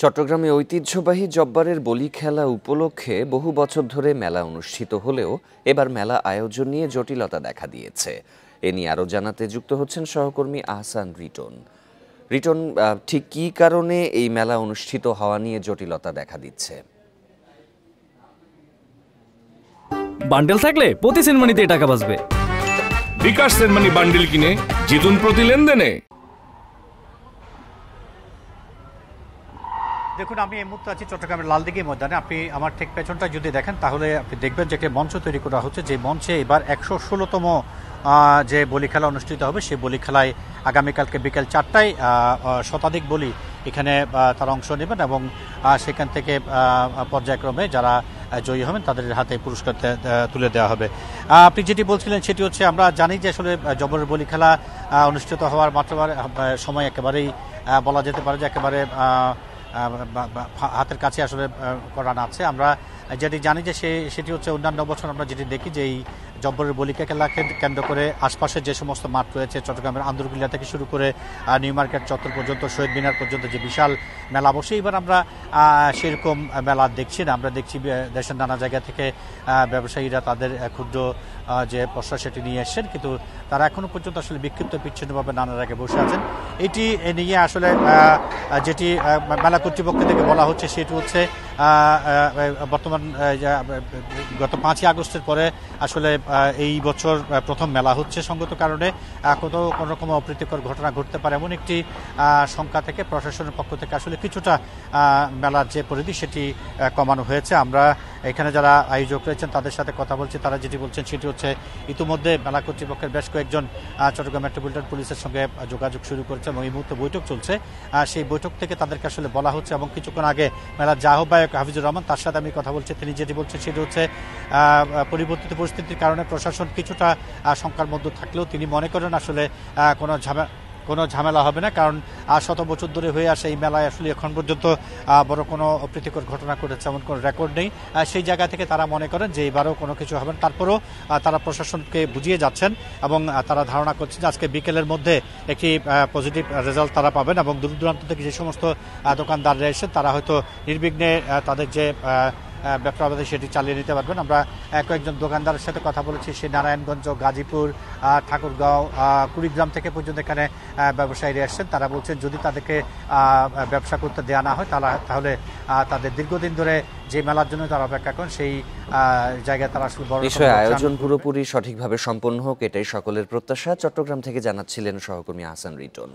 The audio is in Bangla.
চট্টগ্রামে ঐতিহ্যবাহী জব্বারের বলি খেলা উপলক্ষে বহু বছর ধরে মেলা অনুষ্ঠিত হলেও এবার মেলা আয়োজন নিয়ে জটিলতা দেখা দিয়েছে। এ নিয়ে আরও জানাতে যুক্ত হচ্ছেন সহকর্মী আহসান রিটন। রিটন, ঠিক কী কারণে এই মেলা অনুষ্ঠিত হওয়া নিয়ে জটিলতা দেখা দিচ্ছে? বান্ডেল থাকলে প্রতি সেনমানিতে টাকা বাঁচবে। বিকাশ সেনমানি বান্ডেল কিনে জিতুন প্রতি লেনদেনে। দেখুন, আমি এই মুহূর্তে আছি চট্টগ্রামের লালদিঘি ময়দানে। আপনি আমার ঠিক পেছনটা যদি দেখেন তাহলে আপনি দেখবেন যে একটি মঞ্চ তৈরি করা হচ্ছে, যে মঞ্চে এবার 116তম যে বলি খেলা অনুষ্ঠিত হবে, সেই বলি খেলায় আগামীকালকে বিকেল 4টায় শতাধিক বলি এখানে তারা অংশ নেবেন এবং সেখান থেকে পর্যায়ক্রমে যারা জয়ী হবেন তাদের হাতে পুরস্কার তুলে দেওয়া হবে। আপনি যেটি বলছিলেন সেটি হচ্ছে, আমরা জানি যে আসলে জব্বরের বলি খেলা অনুষ্ঠিত হওয়ার মাত্র সময় একেবারেই বলা যেতে পারে যে একেবারে হাতের কাছে আসলে করানো আছে। আমরা যেটি জানি যে সেটি হচ্ছে অন্যান্য বছর আমরা যেটি দেখি যে এই জব্বরের বলি খেলাকে কেন্দ্র করে আশপাশে যে সমস্ত মাঠ রয়েছে, চট্টগ্রামের আন্দরকিল্লা থেকে শুরু করে নিউ মার্কেট চত্বর পর্যন্ত, শহীদ মিনার পর্যন্ত যে বিশাল মেলা বসে, এবার আমরা সেরকম মেলা দেখছি না। আমরা দেখছি দেশের নানা জায়গা থেকে ব্যবসায়ীরা তাদের ক্ষুদ্র যে পসরা সেটি নিয়ে এসছেন, কিন্তু তারা এখনো পর্যন্ত আসলে বিক্ষিপ্ত বিচ্ছিন্নভাবে নানা জায়গায় বসে আছেন। এটি নিয়ে আসলে যেটি মেলা কর্তৃপক্ষ থেকে বলা হচ্ছে সেটি হচ্ছে বর্তমান গত 5ই আগস্টের পরে আসলে এই বছর প্রথম মেলা হচ্ছে, সঙ্গত কারণে কোনো রকম অপ্রীতিকর ঘটনা ঘটতে পারে এমন একটি শঙ্কা থেকে প্রশাসনের পক্ষ থেকে আসলে কিছুটা মেলার যে পরিধি সেটি কমানো হয়েছে। আমরা এখানে যারা আয়োজক রয়েছেন তাদের সাথে কথা বলছি, তারা যেটি বলছেন সেটি হচ্ছে ইতিমধ্যে মেলা কর্তৃপক্ষের বেশ কয়েকজন চট্টগ্রাম মেট্রোপলিটন পুলিশের সঙ্গে যোগাযোগ শুরু করেছে এবং এই মুহূর্তে বৈঠক চলছে। সেই বৈঠক থেকে তাদেরকে আসলে বলা হচ্ছে এবং কিছুক্ষণ আগে মেলার যে আহ্বায়ক হাফিজুর রহমান, তার সাথে আমি কথা বলছি, তিনি যেটি বলছেন সেটি হচ্ছে পরিবর্তিত পরিস্থিতির কারণে প্রশাসন কিছুটা শঙ্কার মধ্যে থাকলেও তিনি মনে করেন আসলে কোনো ঝামেলা হবে না, কারণ শত বছর ধরে হয়ে আসে এই মেলায় আসলে এখন পর্যন্ত বড় কোনো অপ্রীতিকর ঘটনা ঘটেছে এমন কোনো রেকর্ড নেই। সেই জায়গা থেকে তারা মনে করেন যে এবারও কোনো কিছু হবে না। তারপরেও তারা প্রশাসনকে বুঝিয়ে যাচ্ছেন এবং তারা ধারণা করছেন যে আজকে বিকেলের মধ্যে একটি পজিটিভ রেজাল্ট তারা পাবেন এবং দূর দূরান্ত থেকে যে সমস্ত দোকানদাররা এসেছেন তারা হয়তো নির্বিঘ্নে তাদের যে ব্যবসা সেটি চালিয়ে নিতে পারবেন। আমরা কয়েকজন দোকানদারের সাথে কথা বলেছি, সে নারায়ণগঞ্জ, গাজীপুর, ঠাকুরগাঁও, কুড়িগ্রাম থেকে পর্যন্ত এখানে ব্যবসায়ীরা এসছেন। তারা বলছেন যদি তাদেরকে ব্যবসা করতে দেওয়া না হয় তাহলে তাদের দীর্ঘদিন ধরে যে মেলার জন্য তারা অপেক্ষা করেন সেই জায়গায় তারা আসলে বড় আয়োজন পুরোপুরি সঠিকভাবে সম্পন্ন হোক, এটাই সকলের প্রত্যাশা। চট্টগ্রাম থেকে জানাচ্ছিলেন সহকর্মী আহসান রিটন।